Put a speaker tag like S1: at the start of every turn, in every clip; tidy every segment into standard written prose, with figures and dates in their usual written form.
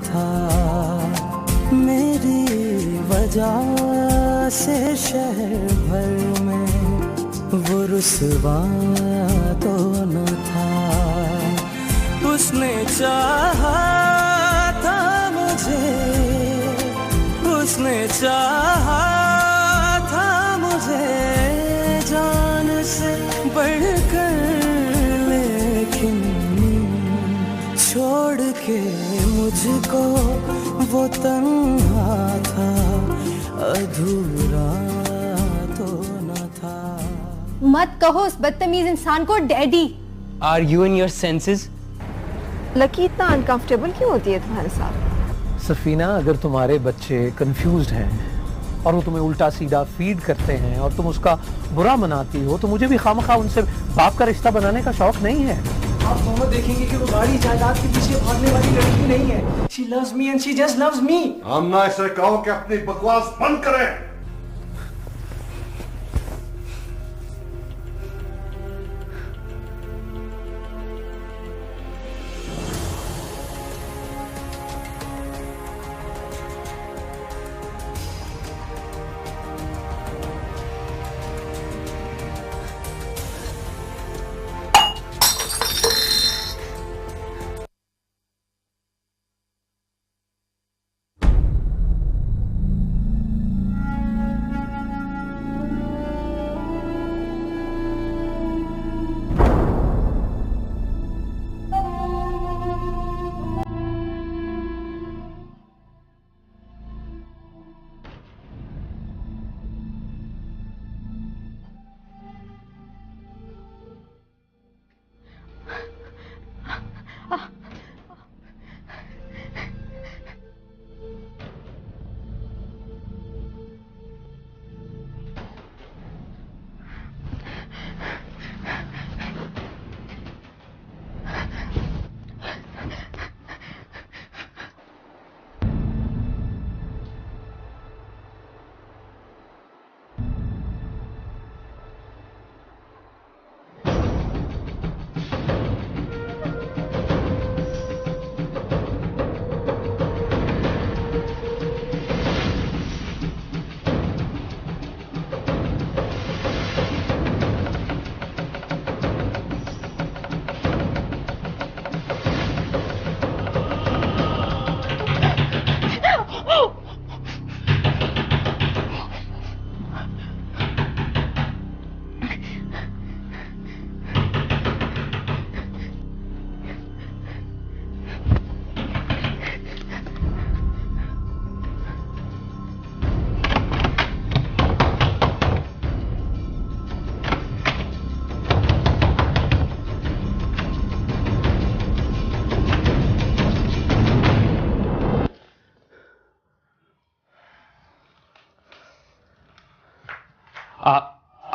S1: था, मेरी वजह से शहर भर में वो रुसवा तो न था। उसने चाहा था मुझे, उसने चाहा था मुझे जान से बढ़कर, लेकिन छोड़ के मुझको वो तन्हा था, अधूरा तो न था।
S2: मत कहो उस बदतमीज इंसान को daddy.
S3: Are you in your senses?
S4: Lucky इतना अनकंफर्टेबल क्यों होती है तुम्हारे साथ?
S5: सफीना, अगर तुम्हारे बच्चे कंफ्यूज्ड हैं और वो तुम्हें उल्टा सीधा फीड करते हैं और तुम उसका बुरा मनाती हो, तो मुझे भी खामखा उनसे बाप का रिश्ता बनाने का शौक नहीं है।
S6: आप दोनों देखेंगे कि वो गाड़ी जायदाद के पीछे भागने वाली लड़की नहीं है। She loves me and she just loves me.
S7: आमना इसे कहो कि अपनी बकवास बंद करें।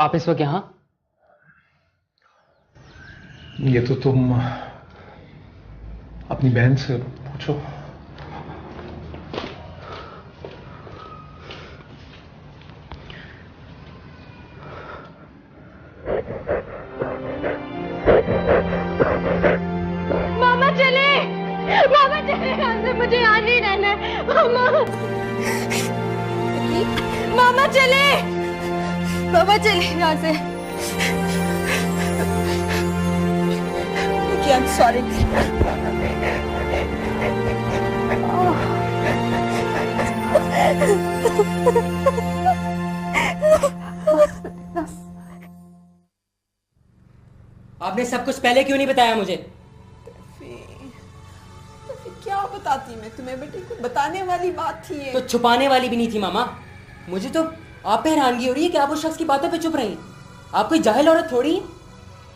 S3: आप इस वक्त यहाँ?
S5: ये तो तुम अपनी बहन से पूछो।
S2: मामा चले यहाँ से, मुझे यहाँ नहीं रहना है। मामा चले यहाँ से। I'm sorry.
S3: आपने सब कुछ पहले क्यों नहीं बताया मुझे?
S4: क्या बताती मैं तुम्हें बेटे, कुछ बताने वाली बात थी ये।
S3: तो छुपाने वाली भी नहीं थी मामा। मुझे तो आप पे हैरानगी हो रही है कि आप उस शख्स की बातों पे चुप रही। आप कोई जाहिल औरत थोड़ी,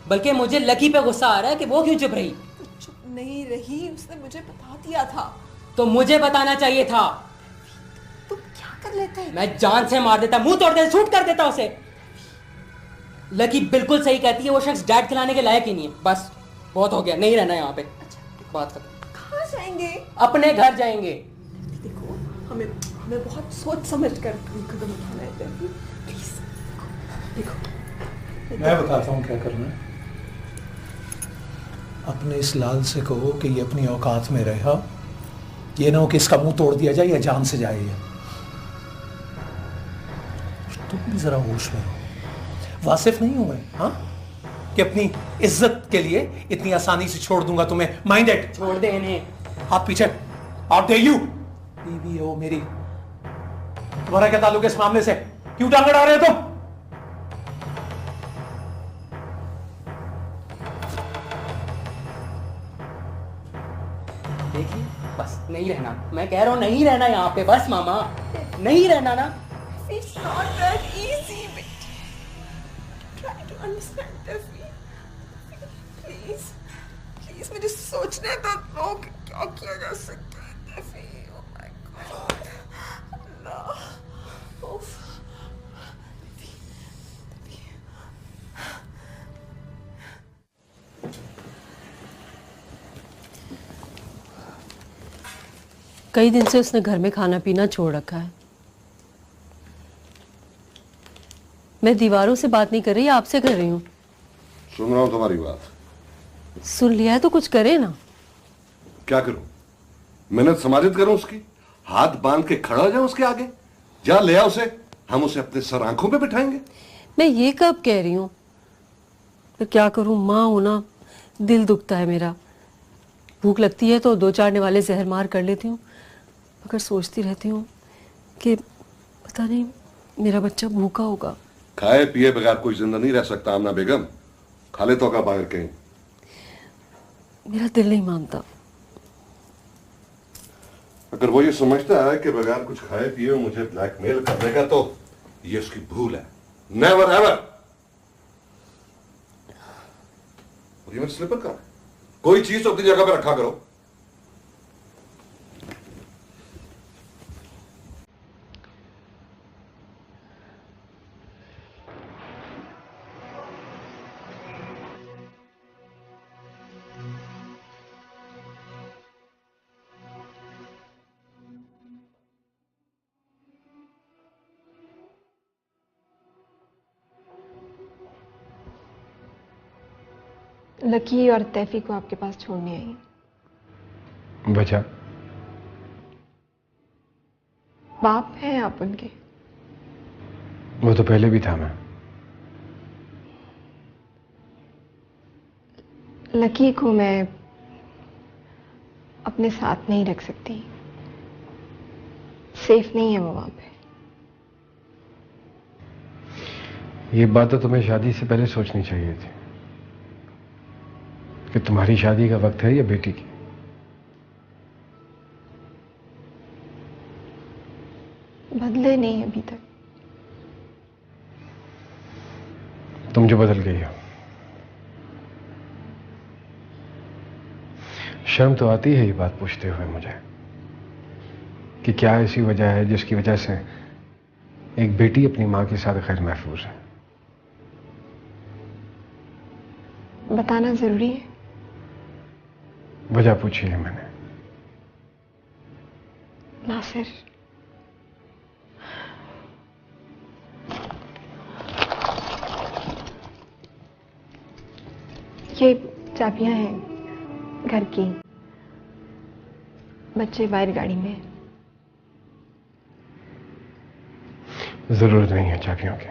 S3: बल्कि मुझे लकी पे गुस्सा आ रहा है कि वो क्यों चुप रही।
S4: चुप नहीं रही, उसने मुझे बता दिया था।
S3: तो मुझे बताना चाहिए था।
S4: तुम क्या कर लेते?
S3: मैं जान से मार देता, मुंह तोड़ देता, शूट कर देता उसे। लकी बिल्कुल सही कहती है, वो शख्स डैड खिलाने के लायक ही नहीं है। बस बहुत हो गया, नहीं रहना यहाँ पे। अच्छा, बात खत्म।
S4: कहाँ जाएंगे?
S3: अपने घर जाएंगे।
S4: देखो, हमें बहुत सोच समझ कर कदम उठाना है। प्लीज देखो,
S5: मैं बताता हूँ क्या करना है। अपने इस लाल से कहो कि ये अपनी औकात में रहा, ये ना हो कि इसका मुंह तोड़ दिया जाए या जान से जाए ये। तुम भी जरा होश में रहो। वासिफ नहीं हूं मैं, हाँ, कि अपनी इज्जत के लिए इतनी आसानी से छोड़ दूंगा तुम्हें। Mind it.
S3: छोड़ दे इन्हें।
S5: हाथ पीछे। How dare you. बीवी हो मेरी, तुम्हारा क्या ताल्लुक है इस मामले से? क्यों टांग अड़ा रहे हो तुम?
S3: देखिए बस नहीं रहना, मैं कह रहा हूँ नहीं रहना यहाँ पे, बस मामा नहीं रहना ना।
S4: It's not that easy, but try to understand, Tefi. Please, please, मुझे सोचने तो दो कि क्या किया जा सकता है, Tefi. Oh my God. No. Oof.
S8: कई दिन से उसने घर में खाना पीना छोड़ रखा है। मैं दीवारों से बात नहीं कर रही, आपसे कर रही हूँ।
S7: सुन रहा हूं तुम्हारी बात।
S8: सुन लिया है तो कुछ करे ना।
S7: क्या करूं? मेहनत समाजित करूं उसकी? हाथ बांध के खड़ा हो जाऊं उसके आगे? जा ले आ उसे, हम उसे अपने सर आंखों पे बिठाएंगे।
S8: मैं ये कब कह रही हूँ? तो क्या करूँ, माँ होना दिल दुखता है मेरा। भूख लगती है तो 2-4 निवाले जहर मार कर लेती हूँ, मगर सोचती रहती हूँ कि पता नहीं मेरा बच्चा भूखा होगा।
S7: खाए पिए बगैर कोई जिंदा नहीं रह सकता आमना बेगम। खा ले तो का बाहर कहीं।
S8: मेरा दिल नहीं मानता।
S7: अगर वो ये समझता है कि बगैर कुछ खाए पिए मुझे ब्लैकमेल कर देगा तो ये उसकी भूल है। Never ever. और ये मेरा स्लीपर कहाँ है? कोई चीज तो अपनी जगह पे रखा करो।
S4: लकी और तैफी को आपके पास छोड़ने आई।
S9: वजह?
S4: बाप हैं आप उनके।
S9: वो तो पहले भी था। मैं
S4: लकी को मैं अपने साथ नहीं रख सकती। सेफ नहीं है वो वहां पे।
S9: ये बात तो तुम्हें शादी से पहले सोचनी चाहिए थी कि तुम्हारी शादी का वक्त है या बेटी की।
S4: बदले नहीं अभी तक।
S9: तुम जो बदल गई हो। शर्म तो आती है ये बात पूछते हुए मुझे कि क्या ऐसी वजह है जिसकी वजह से एक बेटी अपनी मां के साथ गैर महफूज है।
S4: बताना जरूरी है।
S9: वजह पूछी है मैंने।
S4: नासिर, ये चाबियां हैं घर की। बच्चे बाहर गाड़ी में हैं।
S9: जरूरत नहीं है चाबियों की।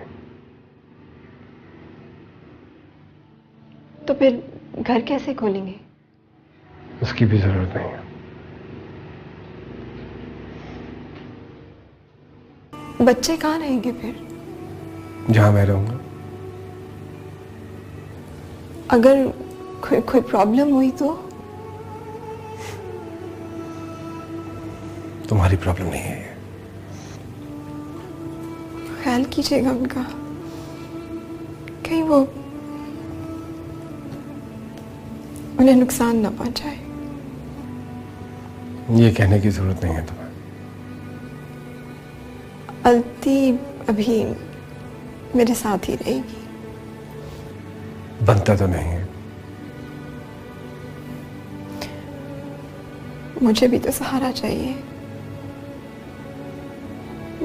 S4: तो फिर घर कैसे खोलेंगे?
S9: उसकी भी जरूरत नहीं है।
S4: बच्चे कहाँ रहेंगे फिर?
S9: जहां मैं रहूंगा।
S4: अगर कोई प्रॉब्लम हुई तो?
S9: तुम्हारी प्रॉब्लम नहीं है ये।
S4: ख्याल कीजिएगा उनका, कहीं वो उन्हें नुकसान ना पहुंचाए।
S9: ये कहने की जरूरत नहीं है तुम्हें।
S4: अल्ती अभी मेरे साथ ही रहेगी।
S9: बनता तो नहीं है।
S4: मुझे भी तो सहारा चाहिए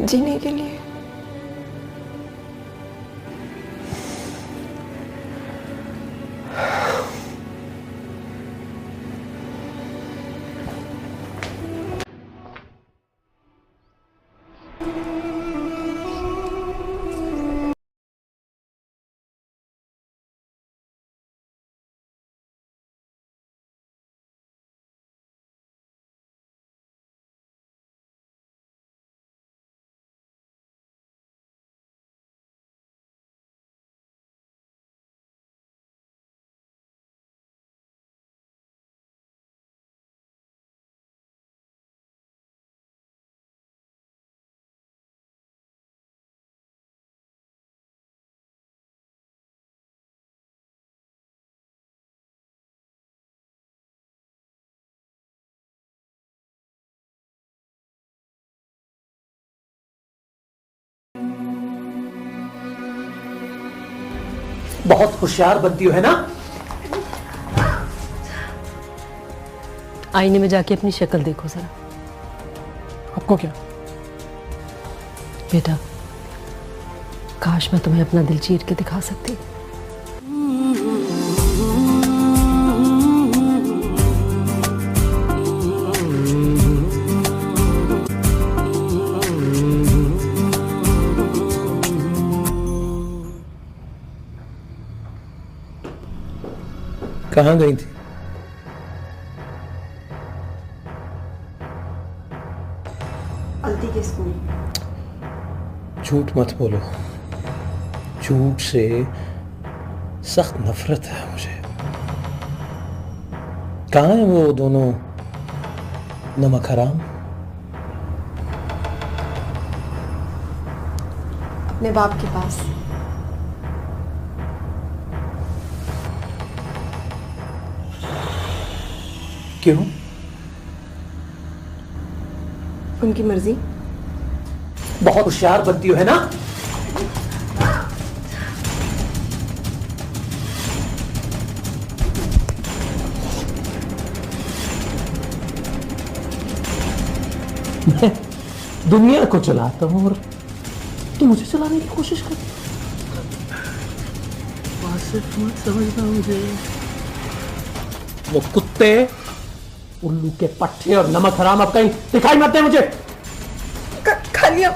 S4: जीने के लिए।
S5: बहुत होशियार बनती हो, है ना?
S8: आईने में जाके अपनी शक्ल देखो जरा।
S5: आपको क्या?
S8: बेटा, काश मैं तुम्हें अपना दिल चीर के दिखा सकती।
S5: कहाँ गई थी?
S4: अल्ती के स्कूल।
S5: झूठ मत बोलो, झूठ से सख्त नफरत है मुझे। कहाँ है वो दोनों नमक हराम?
S4: अपने बाप के पास।
S5: क्यों?
S4: उनकी मर्जी।
S5: बहुत होशियार बनती हो, है ना? मैं दुनिया को चलाता हूं और तू मुझे चलाने की कोशिश करती। वासिफ मत समझना मुझे। वो कुत्ते, उल्लू के पट्टे और नमक हराम अब कहीं दिखाई मत दे मुझे।
S4: खालियां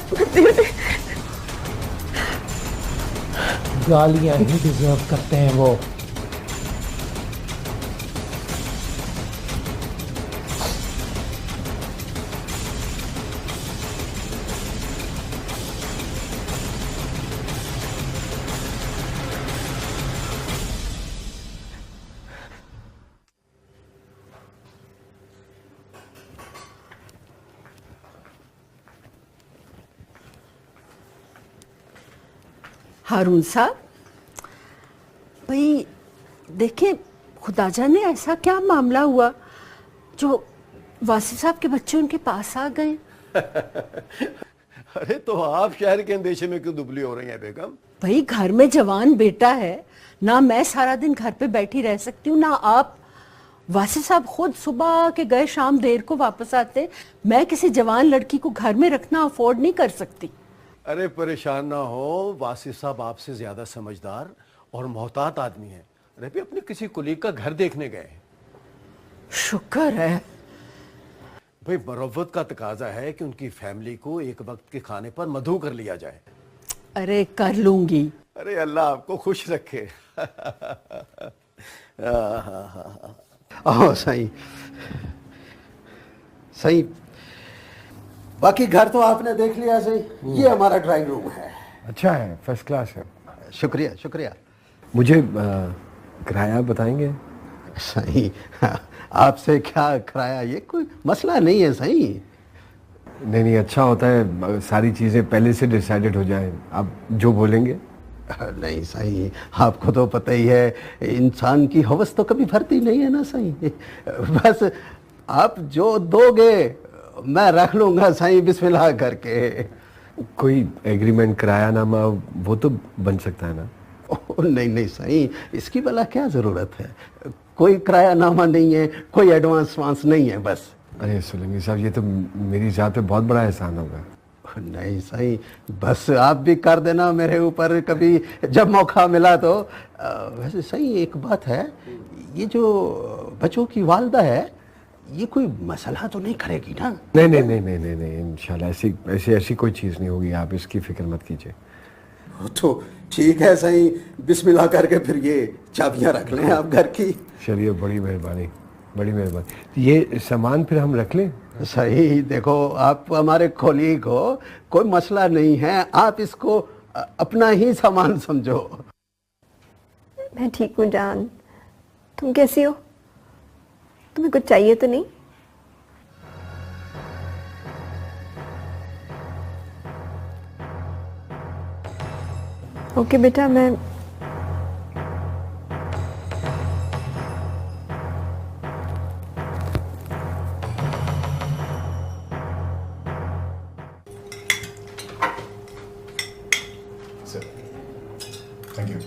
S5: गालियां ही डिजर्व करते हैं वो।
S10: हारून साहब, भाई देखें, खुदा जाने ऐसा क्या मामला हुआ जो वासी साहब के बच्चे उनके पास आ गए।
S11: अरे तो आप शहर के अंदेशे में क्यों दुबली हो रही हैं बेगम?
S10: भाई घर में जवान बेटा है ना, मैं सारा दिन घर पे बैठी रह सकती हूँ ना आप। वासी साहब खुद सुबह के गए शाम देर को वापस आते। मैं किसी जवान लड़की को घर में रखना अफोर्ड नहीं कर सकती।
S11: अरे परेशान ना हो, वासिफ साहब आपसे ज्यादा समझदार और मोहतात आदमी हैं। अरे भी अपने किसी कुलीग का घर देखने गए।
S10: शुक्र है।
S11: भाई मरवत का तकाजा है कि उनकी फैमिली को एक वक्त के खाने पर मधु कर लिया जाए।
S10: अरे कर लूंगी।
S11: अरे अल्लाह आपको खुश रखे। सही सही। बाकी घर तो आपने देख लिया सही। ये हमारा ड्राइंग रूम है।
S9: अच्छा है, फर्स्ट क्लास है।
S11: शुक्रिया शुक्रिया।
S9: मुझे किराया बताएंगे?
S11: सही, आपसे क्या किराया, ये कोई मसला नहीं है। सही
S9: नहीं, अच्छा होता है सारी चीज़ें पहले से डिसाइडेड हो जाए। आप जो बोलेंगे।
S11: नहीं सही, आपको तो पता ही है इंसान की हवस तो कभी भरती नहीं है ना। सही, बस आप जो दोगे मैं रख लूंगा। सही, बिस्मिल्लाह करके।
S9: कोई एग्रीमेंट, किरायानामा वो तो बन सकता है ना?
S11: नहीं नहीं सही, इसकी भला क्या जरूरत है। कोई किरायानामा नहीं है, कोई एडवांस वांस नहीं है बस।
S9: अरे सोलंकी साहब, ये तो मेरी जात पे बहुत बड़ा एहसान होगा।
S11: नहीं सही, बस आप भी कर देना मेरे ऊपर कभी जब मौका मिला तो। वैसे सही एक बात है, ये जो बच्चों की वालदा है ये कोई मसला तो नहीं करेगी ना?
S9: नहीं नहीं नहीं नहीं नहीं नहीं, इंशाल्लाह ऐसी ऐसी ऐसी कोई चीज़ नहीं होगी, आप इसकी फिक्र मत कीजिए।
S11: तो ठीक है सही, बिस्मिल्लाह करके फिर ये चाबियां रख लें आप घर की।
S9: चलिए, बड़ी मेहरबानी, बड़ी मेहरबानी। ये सामान फिर हम रख लें?
S11: सही, देखो आप हमारे कोलीग हो, कोई मसला नहीं है, आप इसको अपना ही सामान समझो।
S12: मैं ठीक हूँ जान, तुम कैसी हो? तुम्हें कुछ चाहिए तो नहीं? ओके बेटा, मैं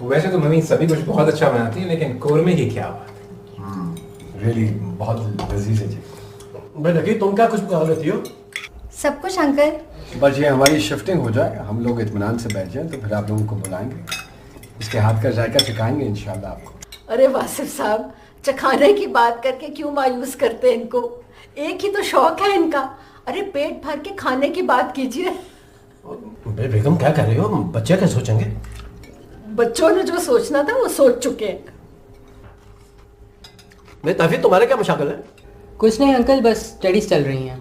S9: वैसे तो मम्मी सभी कुछ बहुत अच्छा बनाती है, लेकिन कोरमे की क्या बात है, रियली बहुत लजीज है जी।
S6: बेटा तुम क्या कुछ बना लेती हो?
S2: सब कुछ अंकल।
S9: बस ये हमारी शिफ्टिंग हो जाए, हम लोग इत्मीनान से बैठ जाएं, तो फिर आप लोगों को बुलाएंगे, इसके हाथ का जायका चखाएंगे इंशाल्लाह आपको।
S10: अरे वासिफ साहब, चखाने की बात करके क्यों मायूस करते हैं इनको? एक ही तो शौक है इनका। अरे पेट भर के खाने की बात कीजिए।
S6: बेगम क्या कर रही हो? बच्चे क्या सोचेंगे?
S10: बच्चों ने जो सोचना था वो सोच चुके हैं।
S6: तफीक, तुम्हारे क्या मशागल है?
S3: कुछ नहीं अंकल, बस स्टडीज चल रही हैं।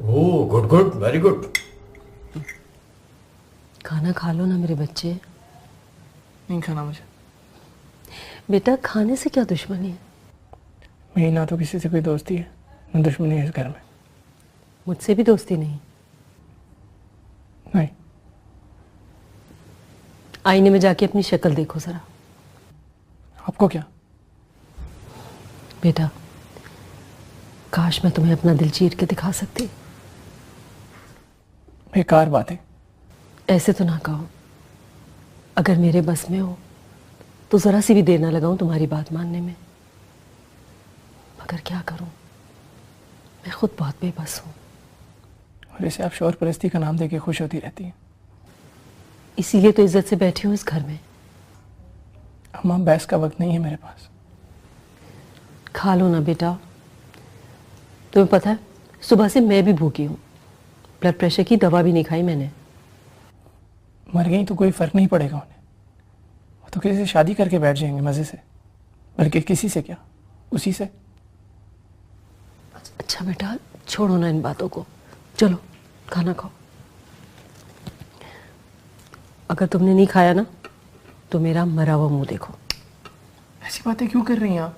S6: Oh good good, very good.
S8: खाना खा लो ना मेरे बच्चे।
S6: नहीं खाना मुझे।
S8: बेटा खाने से क्या दुश्मनी है?
S6: मेरी ना तो किसी से कोई दोस्ती है ना दुश्मनी है इस घर में।
S8: मुझसे भी दोस्ती नहीं?
S6: नहीं।
S8: आईने में जाके अपनी शक्ल देखो जरा।
S6: आपको क्या?
S8: बेटा काश मैं तुम्हें अपना दिल चीर के दिखा सकती।
S6: बेकार बात है।
S8: ऐसे तो ना कहो। अगर मेरे बस में हो तो जरा सी भी देर ना लगाऊं तुम्हारी बात मानने में, मगर क्या करूं, मैं खुद बहुत बेबस हूं।
S6: और इसे आप शौहर परस्ती का नाम देके खुश होती रहती हैं।
S8: इसीलिए तो इज्जत से बैठी हूं इस घर में।
S6: अम्मा बहस का वक्त नहीं है मेरे पास।
S8: खा लो ना बेटा। तुम्हें पता है सुबह से मैं भी भूखी हूँ, ब्लड प्रेशर की दवा भी नहीं खाई मैंने।
S6: मर गई तो कोई फर्क नहीं पड़ेगा उन्हें, वो तो किसी से शादी करके बैठ जाएंगे मजे से। बल्कि किसी से क्या, उसी से।
S8: अच्छा बेटा छोड़ो ना इन बातों को, चलो खाना खाओ। अगर तुमने नहीं खाया ना तो मेरा मरा हुआ मुंह देखो।
S6: ऐसी बातें क्यों कर रही हैं आप?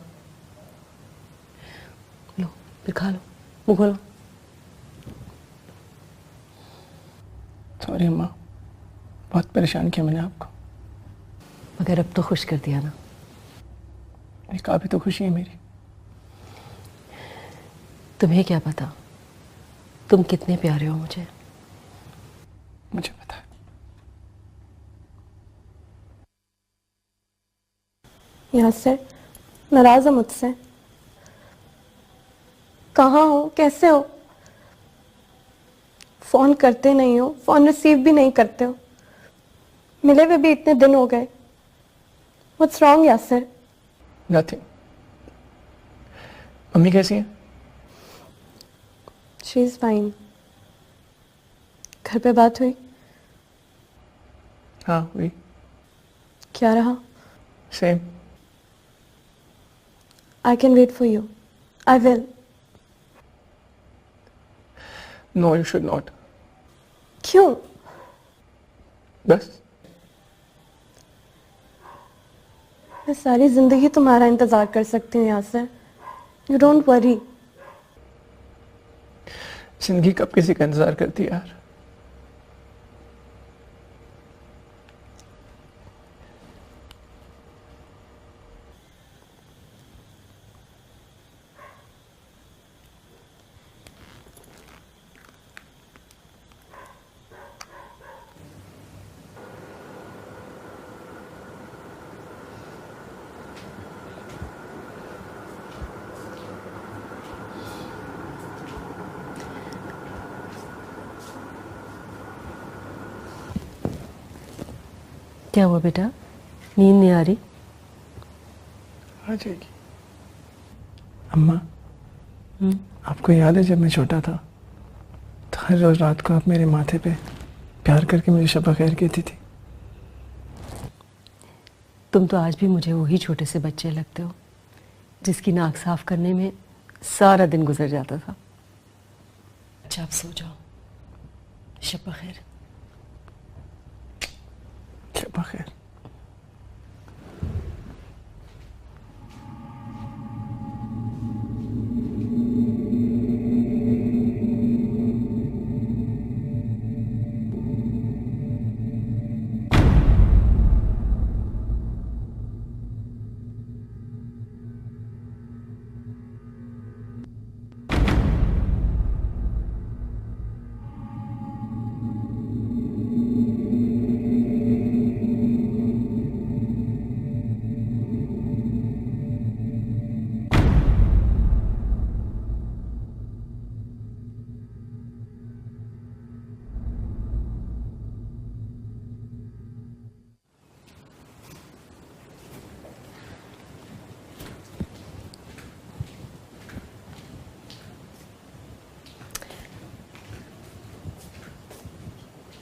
S8: लो फिर खा लो, मुंह खोलो।
S6: सॉरी अम्मा, बहुत परेशान किया मैंने आपको।
S8: मगर अब तो खुश कर दिया ना।
S6: एक आप ही तो खुशी है मेरी।
S8: तुम्हें क्या पता तुम कितने प्यारे हो मुझे।
S6: मुझे पता है।
S12: यासिर नाराज हो मुझसे? कहाँ हो, कैसे हो? फोन करते नहीं हो, फोन रिसीव भी नहीं करते हो। मिले हुए भी इतने दिन हो गए। What's wrong Yasir?
S6: Nothing. Mummy कैसी है?
S12: She is fine. घर पे बात हुई?
S6: हाँ हुई।
S12: क्या रहा?
S6: Same.
S12: I can wait for you. I will.
S6: No, you should not.
S12: क्यों?
S6: बस
S12: मैं सारी जिंदगी तुम्हारा इंतजार कर सकती हूँ यासिर। You don't worry.
S6: जिंदगी कब किसी का इंतजार करती है यार।
S8: क्या हुआ बेटा, नींद नहीं आ रही?
S6: आ जाएगी। अम्मा आपको याद है जब मैं छोटा था तो हर रोज रात को आप मेरे माथे पे प्यार करके मुझे शब खैर कहती थी।
S8: तुम तो आज भी मुझे वही छोटे से बच्चे लगते हो जिसकी नाक साफ करने में सारा दिन गुजर जाता था। अच्छा आप सो जाओ, शब खैर।
S6: शब खैर।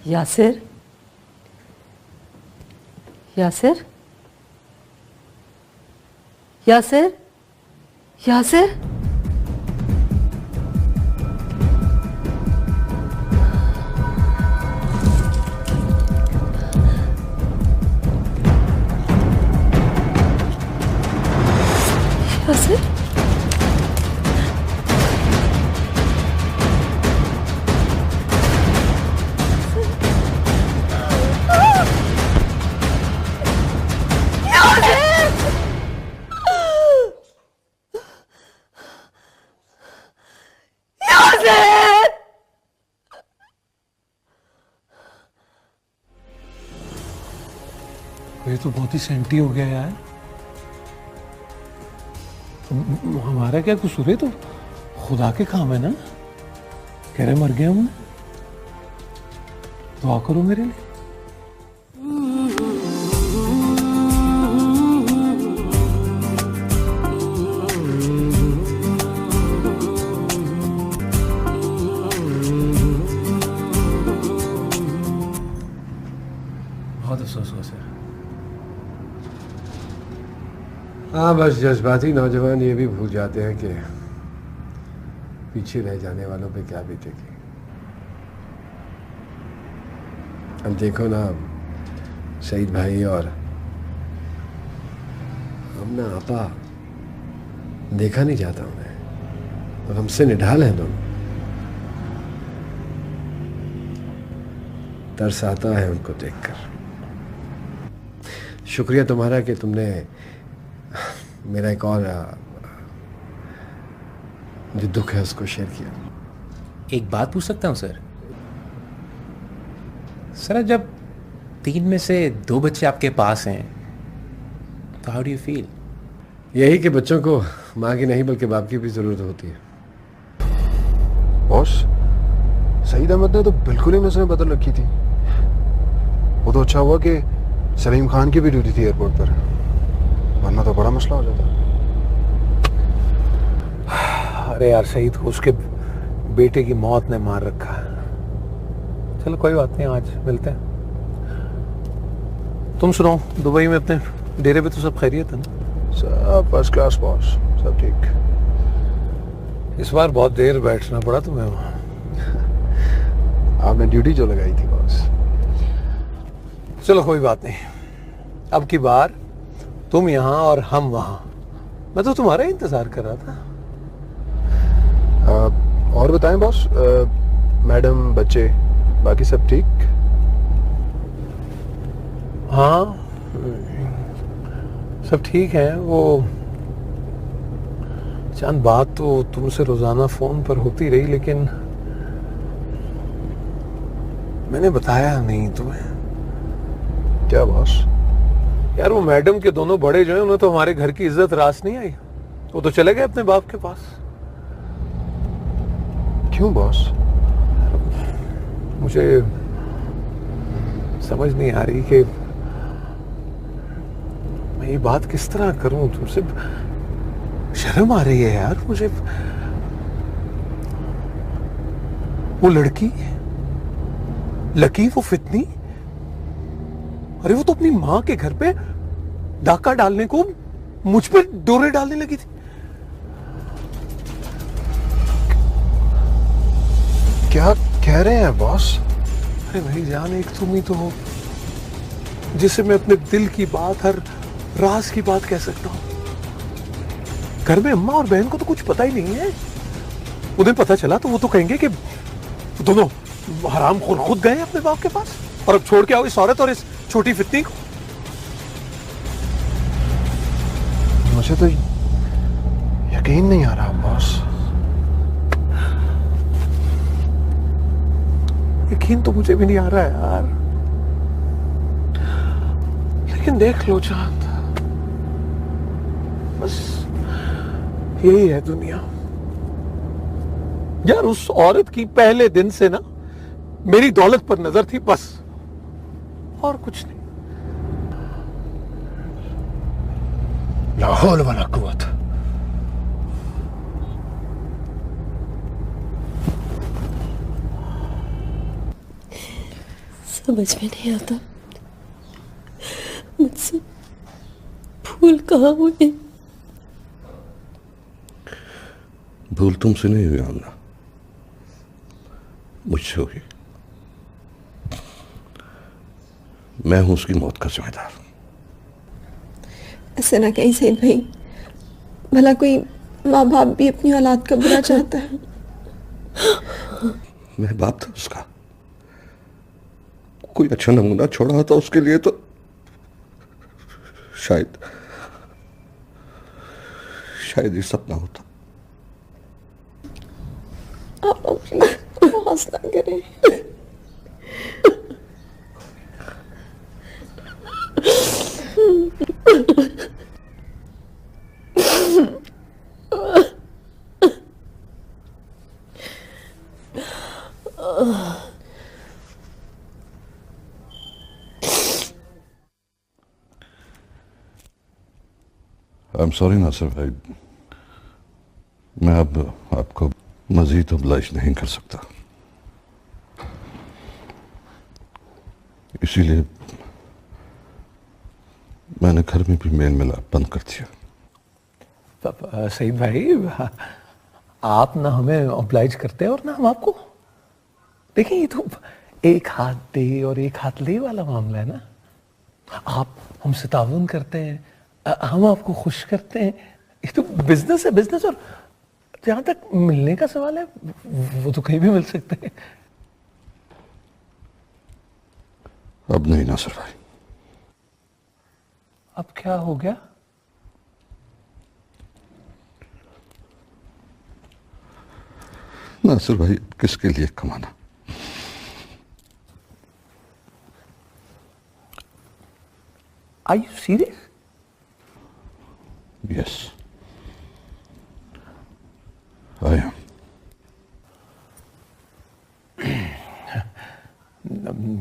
S8: यासिर, यासिर, यासिर, यासिर, यासिर,
S5: ये तो बहुत ही सेंटी हो गया यार। हमारा क्या कसूर है? तो खुदा के काम है ना। कह रहे मर गया हूं। दुआ करो मेरे लिए। बहुत अफसोस हुआ सर।
S9: हाँ, बस जज्बाती नौजवान ये भी भूल जाते हैं कि पीछे रह जाने वालों पे क्या बीतेगी। अब देखो ना, सईद भाई और हमना आपा, देखा नहीं जाता उन्हें और हमसे निढाल हैं दोनों। तरस आता है उनको देखकर। शुक्रिया तुम्हारा कि तुमने मेरा एक और जो दुख है उसको शेयर किया।
S13: एक बात पूछ सकता हूँ सर? सर, जब 3 में से 2 बच्चे आपके पास हैं तो हाउ डू यू फील?
S9: यही कि बच्चों को माँ की नहीं बल्कि बाप की भी जरूरत होती है।
S14: बॉस, सईद अहमद ने तो बिल्कुल ही नजरें बदल रखी थी। वो तो अच्छा हुआ कि सलीम खान की भी ड्यूटी थी एयरपोर्ट पर, वरना तो बड़ा मसला हो जाता।
S5: अरे यार, सईद को उसके बेटे की मौत ने मार रखा है। चलो कोई बात नहीं, आज मिलते हैं। तुम सुनाओ, दुबई में अपने डेरे पे तो सब खैरियत है ना?
S14: सब फर्स्ट क्लास बॉस, सब ठीक।
S5: इस बार बहुत देर बैठना पड़ा तुम्हें वहाँ।
S14: आपने ड्यूटी जो लगाई थी बॉस।
S5: चलो कोई बात नहीं, अब की बार तुम यहाँ और हम वहाँ। मैं तो तुम्हारा ही इंतजार कर रहा था।
S14: और बताएं बॉस, मैडम, बच्चे, बाकी सब ठीक?
S5: हाँ, सब ठीक है। वो चंद बात तो तुमसे रोजाना फोन पर होती रही, लेकिन मैंने बताया नहीं तुम्हें।
S14: क्या बॉस?
S5: यार, वो मैडम के दोनों बड़े जो हैं, उन्हें तो हमारे घर की इज्जत रास नहीं आई। वो तो चले गए अपने बाप के पास।
S14: क्यों बॉस?
S5: मुझे समझ नहीं आ रही कि मैं ये बात किस तरह करूं। तुमसे शर्म आ रही है यार मुझे। वो लड़की लकी, वो फितनी, अरे वो तो अपनी मां के घर पे डाका डालने को मुझ पे डोरे डालने लगी थी।
S14: क्या कह रहे हैं बॉस?
S5: अरे भाई जान, एक तुम ही तो हो जिसे मैं अपने दिल की बात, हर राज की बात कह सकता हूं। घर में अम्मा और बहन को तो कुछ पता ही नहीं है। उन्हें पता चला तो वो तो कहेंगे कि दोनों हरामखोर खुद गए अपने बाप के पास और अब छोड़ के आओ इस औरत और इस छोटी फितनी को।
S14: मुझे तो यकीन नहीं आ रहा बॉस।
S5: यकीन तो मुझे भी नहीं आ रहा है यार, लेकिन देख लो चांद, बस यही है दुनिया यार। उस औरत की पहले दिन से ना मेरी दौलत पर नजर थी, बस और कुछ नहीं।
S14: ला हौल वला कुव्वत।
S8: समझ में नहीं आता मुझसे भूल कहाँ हुई।
S7: भूल तुमसे नहीं हुई आमना, मुझसे हुई। मैं हूं उसकी मौत का जिम्मेदार।
S4: ऐसे ना कहीं सईद भाई, भला कोई माँ बाप भी अपनी औलाद का बुरा चाहता है।
S7: मैं बाप था उसका, कोई अच्छा नमूना छोड़ा होता उसके लिए तो शायद ये सपना होता।
S4: आप बहस ना करें।
S7: I'm sorry नासिर भाई, मैं अब आपको मजीद oblige नहीं कर सकता, इसीलिए मैंने घर में भी मेल मिलाप बंद कर दिया।
S5: सईद भाई, आप ना हमें ऑब्लाइज करते हैं और ना हम आपको। देखिए ये तो एक हाथ दे और एक हाथ ले वाला मामला है ना। आप हमसे ताउन करते हैं, हम आपको खुश करते हैं। ये तो बिजनेस है, बिजनेस। और जहां तक मिलने का सवाल है, वो तो कहीं भी मिल सकते हैं।
S7: अब नहीं नासिर भाई।
S5: अब क्या हो गया?
S7: नासिर भाई, किसके लिए कमाना?
S5: Are you serious?
S7: Yes, I am.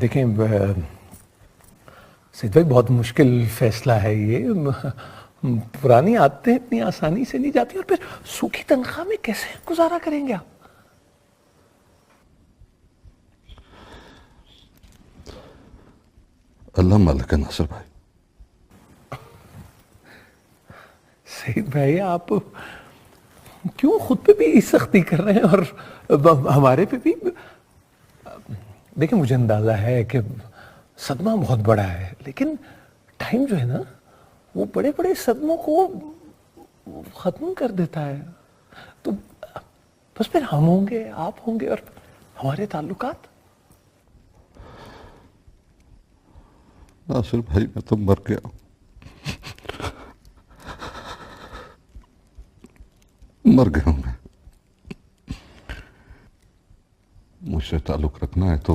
S5: देखें सईद भाई, बहुत मुश्किल फैसला है ये। पुरानी आदतें इतनी आसानी से नहीं जाती, और फिर सूखी तनख्वाह में कैसे गुजारा करेंगे आप?
S7: अल्लाह मालिक है नासिर भाई।
S5: सईद भाई, आप क्यों खुद पे भी सख्ती कर रहे हैं और हमारे पे भी? देखिए, मुझे अंदाजा है कि सदमा बहुत बड़ा है, लेकिन टाइम जो है ना, वो बड़े बड़े सदमों को खत्म कर देता है। तो बस फिर हम होंगे, आप होंगे, और हमारे ताल्लुकात।
S7: नासिर भाई, मैं तो मर गया, मर गया हूं मैं। मुझसे ताल्लुक रखना है तो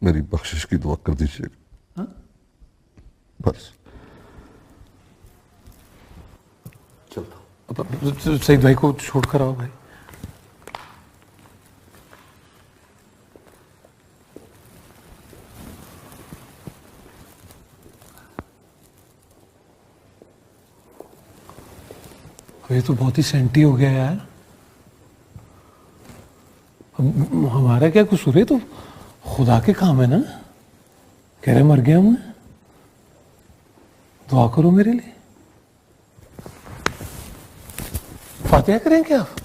S7: मेरी बख्शिश की दुआ कर दीजिएगा। बस
S5: चलता हूं। सईद भाई को छोड़ कर आओ भाई। ये तो बहुत ही सेंटी हो गया यार। हमारा क्या कसूर है? तो खुदा के काम है ना। कह रहे मर गया मैं, दुआ करो मेरे लिए। फातिहा करें क्या आप?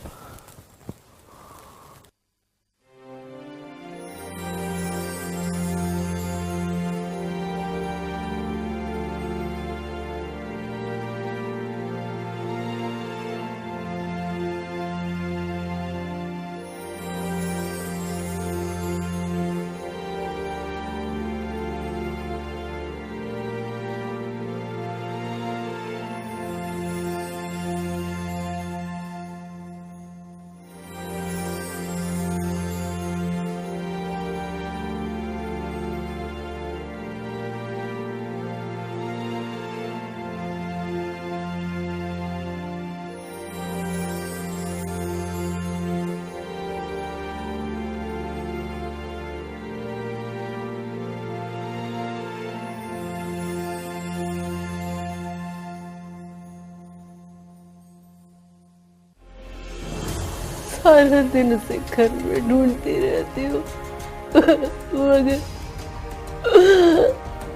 S8: सारा दिन उसे घर में ढूंढती रहती हूँ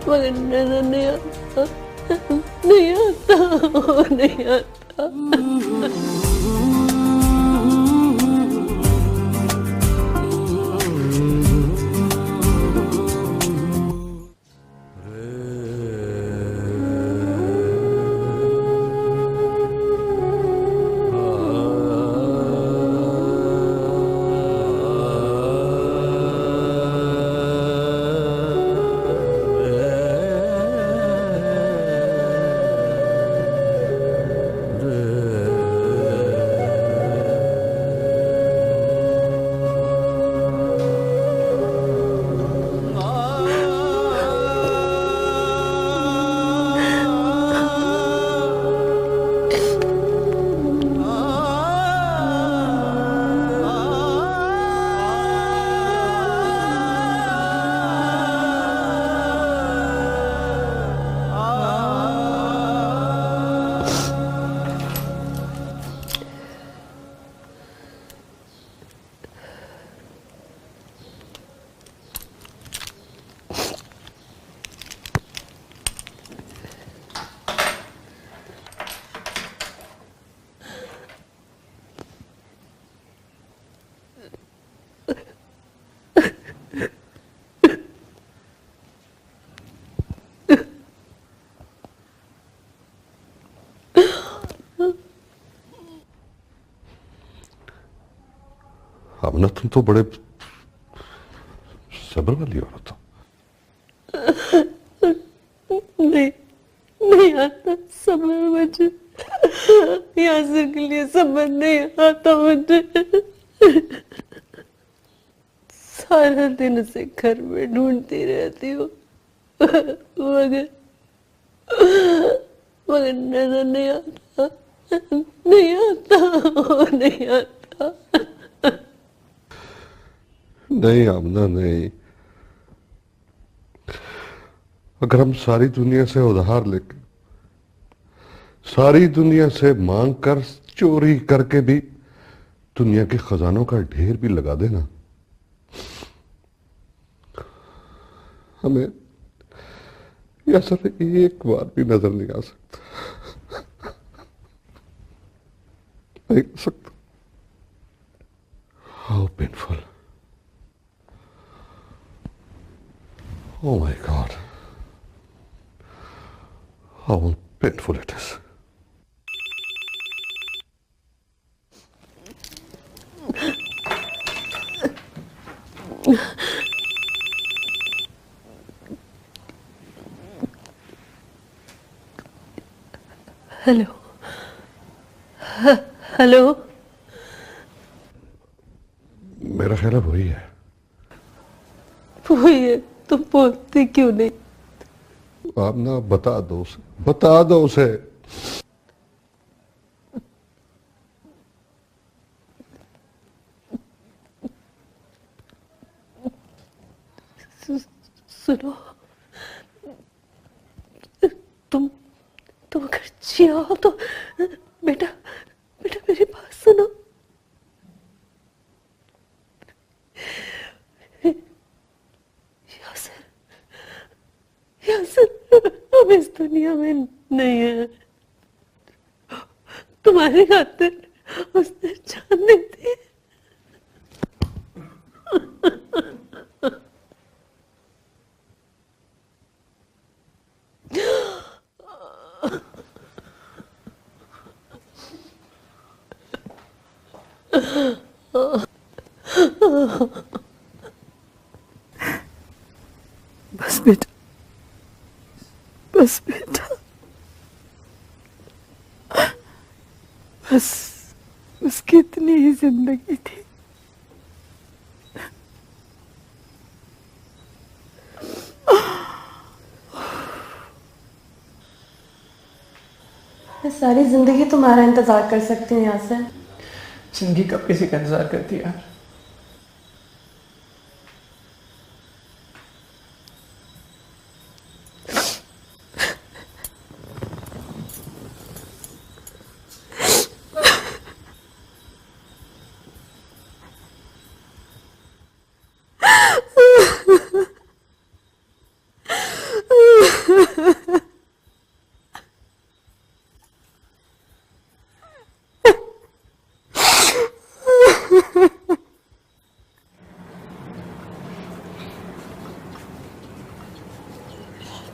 S8: मगर नजर नहीं आता, नहीं आता, नहीं आता।
S7: आमना, तुम तो बड़े सब्र वाली औरत हो।
S8: नहीं, नहीं आता सब्र मुझे, यासिर के लिए सब्र नहीं आता मुझे। सारा दिन उसे घर में ढूंढती रहती हूँ मगर नजर नहीं आता, नहीं आता, नहीं आता।
S7: नहीं आमना, नहीं। अगर हम सारी दुनिया से उधार लेकर, सारी दुनिया से मांग कर, चोरी करके भी दुनिया के खजानों का ढेर भी लगा देना, हमें यह असर एक बार भी नजर नहीं आ सकता, नहीं आ सकता। How painful, oh my God, how painful it is.
S8: Hello, hello.
S7: मेरा ख्याल है वही है।
S8: वही है, तुम बोलते क्यों नहीं?
S7: आप ना बता दो उसे, बता दो उसे।
S8: सुनो, तुम अगर चाहो तो बेटा, बेटा मेरी बात सुनो। दुनिया में नहीं है। तुम्हारे खातिर उसने जान दी थी।
S10: बस बेटा, बस बेटा, बस कितनी ही जिंदगी थी।
S12: मैं सारी जिंदगी तुम्हारा इंतजार कर सकती हूँ यहाँ से।
S6: जिंदगी कब किसी का इंतजार करती है यार।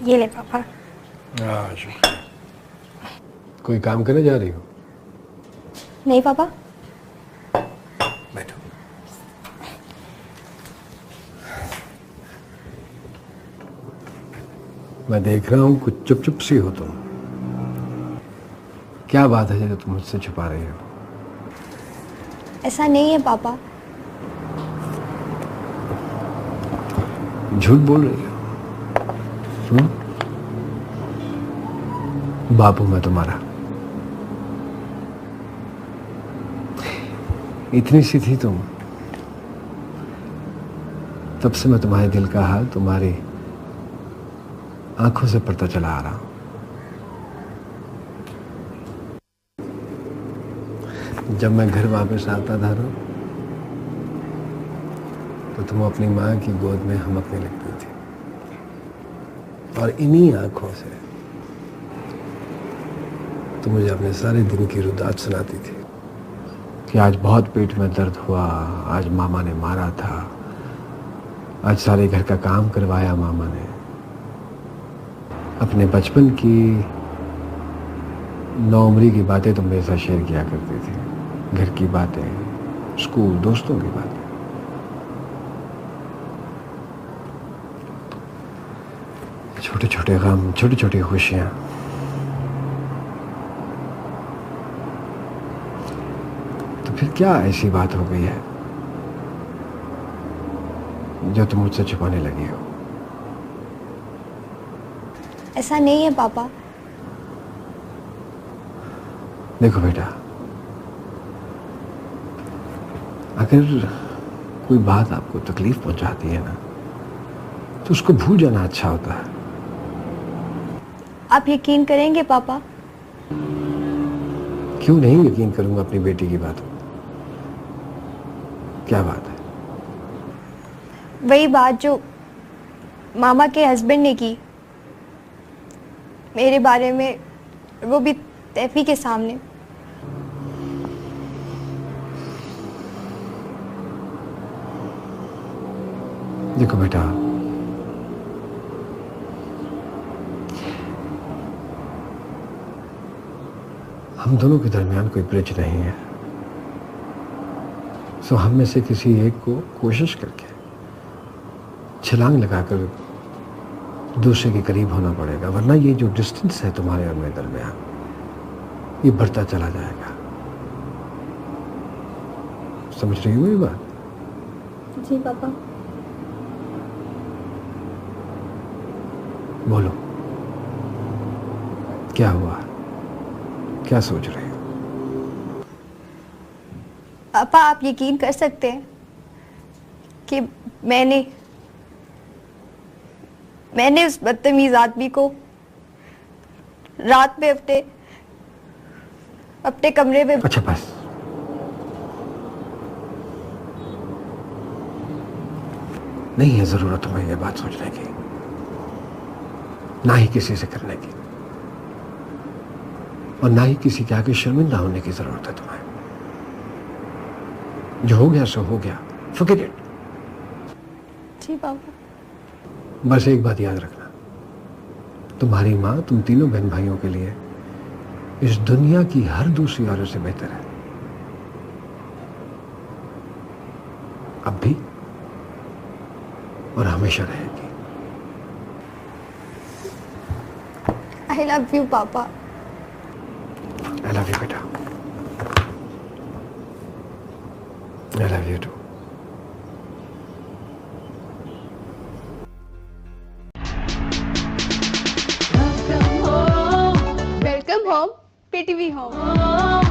S12: ये ले पापा।
S9: कोई काम करने जा रही हो?
S12: नहीं पापा।
S9: बैठो। मैं देख रहा हूं कुछ चुप चुप सी हो तुम। क्या बात है जो तुम मुझसे छुपा रही हो?
S12: ऐसा नहीं है पापा।
S9: झूठ बोल रही हो? बापू मैं तुम्हारा। इतनी सी थी तुम, तब से मैं तुम्हारे दिल का हाल तुम्हारी आंखों से पढ़ता चला आ रहा हूं। जब मैं घर वापस आता था तो तुम अपनी माँ की गोद में हमकने लगती थी और इन्हीं आंखों से तो मुझे अपने सारे दिन की रुदात सुनाती थी कि आज बहुत पेट में दर्द हुआ, आज मामा ने मारा था, आज सारे घर का काम करवाया मामा ने। अपने बचपन की नौउम्री की बातें तुम मेरे साथ शेयर किया करती थी। घर की बातें, स्कूल, दोस्तों की बातें। छोटे छोटे गम, छोटी छोटी खुशियां। तो फिर क्या ऐसी बात हो गई है जो तुम मुझसे छुपाने लगी हो?
S12: ऐसा नहीं है पापा।
S9: देखो बेटा, अगर कोई बात आपको तकलीफ पहुंचाती है ना, तो उसको भूल जाना अच्छा होता है।
S12: आप यकीन करेंगे पापा?
S9: क्यों नहीं यकीन करूंगा अपनी बेटी की बातों। क्या बात है?
S12: वही बात जो मामा के हस्बैंड ने की मेरे बारे में, वो भी तैफी के सामने।
S9: देखो बेटा, हम दोनों के दरमियान कोई ब्रिज नहीं है। सो हम में से किसी एक को कोशिश करके छलांग लगाकर दूसरे के करीब होना पड़ेगा, वरना ये जो डिस्टेंस है तुम्हारे और मेरे दरमियान, ये बढ़ता चला जाएगा। समझ रही हो ये बात?
S12: जी पापा।
S9: बोलो, क्या हुआ? क्या सोच रहे हो?
S12: पापा आप यकीन कर सकते हैं कि मैंने उस बदतमीज आदमी को रात में अपने कमरे में।
S9: अच्छा बस, नहीं है जरूरत तुम्हें ये बात सोचने की, ना ही किसी से करने की। और ना ही किसी के आगे शर्मिंदा होने की जरूरत है तुम्हें। जो हो गया सो हो गया, फॉरगेट इट।
S12: जी पापा।
S9: बस एक बात याद रखना, तुम्हारी माँ तुम तीनों बहन भाइयों के लिए इस दुनिया की हर दूसरी औरत से बेहतर है, अब भी और हमेशा रहेगी।
S12: आई लव यू पापा।
S9: आई लव यू बेटा। I love you too.
S12: Welcome home, PTV home.